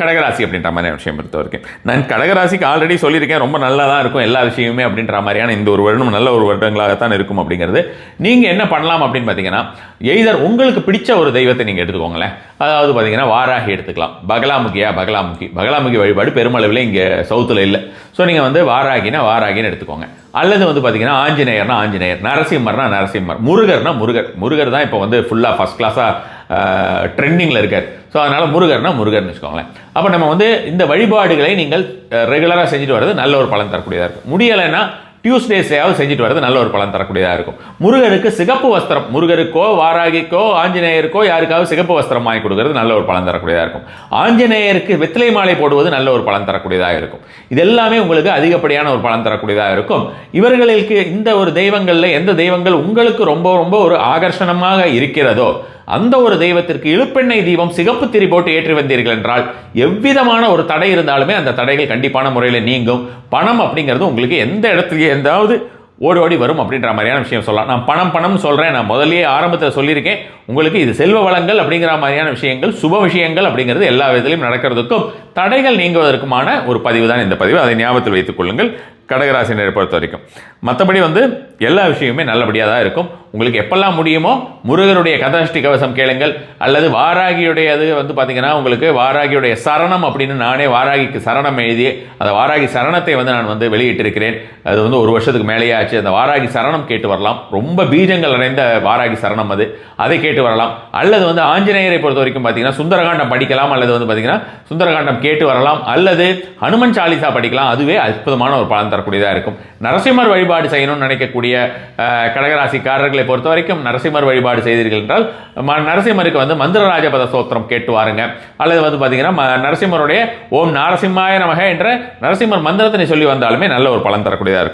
கடகராசி அப்படின்ற மாதிரியான விஷயம் பொறுத்த வரைக்கும் நான் கடகராசிக்கு ஆல்ரெடி சொல்லியிருக்கேன், ரொம்ப நல்லா தான் இருக்கும் எல்லா விஷயமுமே அப்படின்ற மாதிரியான இந்த ஒரு வருடம் நல்ல ஒரு வருடங்களாகத்தான் இருக்கும் அப்படிங்கிறது. நீங்கள் என்ன பண்ணலாம் அப்படின்னு பார்த்தீங்கன்னா, எய்தர் உங்களுக்கு பிடிச்ச ஒரு தெய்வத்தை நீங்கள் எடுத்துக்கோங்களேன். அதாவது பார்த்தீங்கன்னா வாராகி எடுத்துக்கலாம், பகலாமுகி வழிபாடு பெருமளவில் இங்கே சவுத்தில் இல்லை. ஸோ நீங்கள் வந்து வாராகின்னு எடுத்துக்கோங்க. அல்லது வந்து பார்த்தீங்கன்னா ஆஞ்சநேயர், நரசிம்மர், முருகர் தான் இப்போ வந்து ஃபுல்லாக ஃபஸ்ட் கிளாஸாக ட்ரெண்டிங்கில் இருக்கார். ஸோ அதனால் முருகர்னு வச்சுக்கோங்களேன். அப்போ நம்ம வந்து இந்த வழிபாடுகளை நீங்கள் ரெகுலராக செஞ்சுட்டு வர்றது நல்ல ஒரு பலன் தரக்கூடியதாக இருக்கும். முடியலைன்னா டியூஸ்டேஸையாவது செஞ்சுட்டு வர்றது நல்ல ஒரு பலன் தரக்கூடியதாக இருக்கும். முருகருக்கு சிகப்பு வஸ்திரம், முருகருக்கோ வாராகிக்கோ ஆஞ்சநேயருக்கோ யாருக்காவது சிகப்பு வஸ்திரம் வாங்கி கொடுக்கறது நல்ல ஒரு பலன் தரக்கூடியதாக இருக்கும். ஆஞ்சநேயருக்கு வெற்றிலை மாலை போடுவது நல்ல ஒரு பலன் தரக்கூடியதாக இருக்கும். இது எல்லாமே உங்களுக்கு அதிகப்படியான ஒரு பலன் தரக்கூடியதாக இருக்கும். இவர்களுக்கு இந்த ஒரு தெய்வங்களில் எந்த தெய்வங்கள் உங்களுக்கு ரொம்ப ரொம்ப ஒரு ஆகர்ஷணமாக இருக்கிறதோ அந்த ஒரு தெய்வத்திற்கு இழுப்பெண்ணெய் தீபம் சிகப்பு திரி போட்டு ஏற்றி வந்தீர்கள் என்றால் எவ்விதமான ஒரு தடை இருந்தாலுமே அந்த தடைகள் கண்டிப்பான முறையில் நீங்கும். பணம் அப்படிங்கிறது உங்களுக்கு எந்த இடத்துலையும் எந்தாவது ஓடி வரும் அப்படின்ற மாதிரியான விஷயம் சொல்லலாம். நான் பணம்னு சொல்கிறேன், நான் முதல்லயே ஆரம்பத்தில் சொல்லியிருக்கேன், உங்களுக்கு இது செல்வ வளங்கள் அப்படிங்கிற மாதிரியான விஷயங்கள், சுப விஷயங்கள் அப்படிங்கிறது எல்லா விதத்திலையும் நடக்கிறதுக்கும் தடைகள் நீங்குவதற்குமான ஒரு பதிவு தான் இந்த பதிவு. அதை ஞாபகத்தில் வைத்துக் கொள்ளுங்கள் கடகராசினரை பொறுத்த வரைக்கும். மற்றபடி வந்து எல்லா விஷயமுமே நல்லபடியாக தான் இருக்கும். உங்களுக்கு எப்பெல்லாம் முடியுமோ முருகருடைய கதாஷ்டி கவசம் கேளுங்கள், அல்லது வாராகியுடையது வந்து பார்த்தீங்கன்னா உங்களுக்கு வாராகியுடைய சரணம் அப்படின்னு நானே வாராகிக்கு சரணம் எழுதி அந்த வாராகி சரணத்தை வந்து நான் வந்து வெளியிட்டிருக்கிறேன். அது வந்து 1 வருஷத்துக்கு மேலேயே ஆச்சு. அந்த வாராகி சரணம் கேட்டு வரலாம். ரொம்ப பீஜங்கள் அடைந்த வாராகி சரணம் அதை கேட்டு வரலாம். அல்லது வந்து ஆஞ்சநேயரை பொறுத்த வரைக்கும் பார்த்தீங்கன்னா சுந்தரகாண்டம் படிக்கலாம், அல்லது வந்து பார்த்தீங்கன்னா சுந்தரகாண்டம் கேட்டு வரலாம், அல்லது ஹனுமன் சாலிசா படிக்கலாம். அதுவே அற்புதமான ஒரு பலன் தரக்கூடியதாக இருக்கும். நரசிம்மர் வழிபாடு செய்யணும்னு நினைக்கக்கூடிய கடகராசிக்காரர்களை பொறுத்த வரைக்கும் நரசிம்மர் வழிபாடு செய்தீர்கள் என்றால் நரசிம்மருக்கு வந்து மந்திரராஜபத ஸ்தோத்திரம் கேட்டு வாருங்க. அல்லது வந்து பார்த்தீங்கன்னா நரசிம்மருடைய ஓம் நாரசிம்மாய நமக என்ற நரசிம்மர் மந்திரத்தினை சொல்லி வந்தாலுமே நல்ல ஒரு பலன் தரக்கூடியதாக இருக்கும்.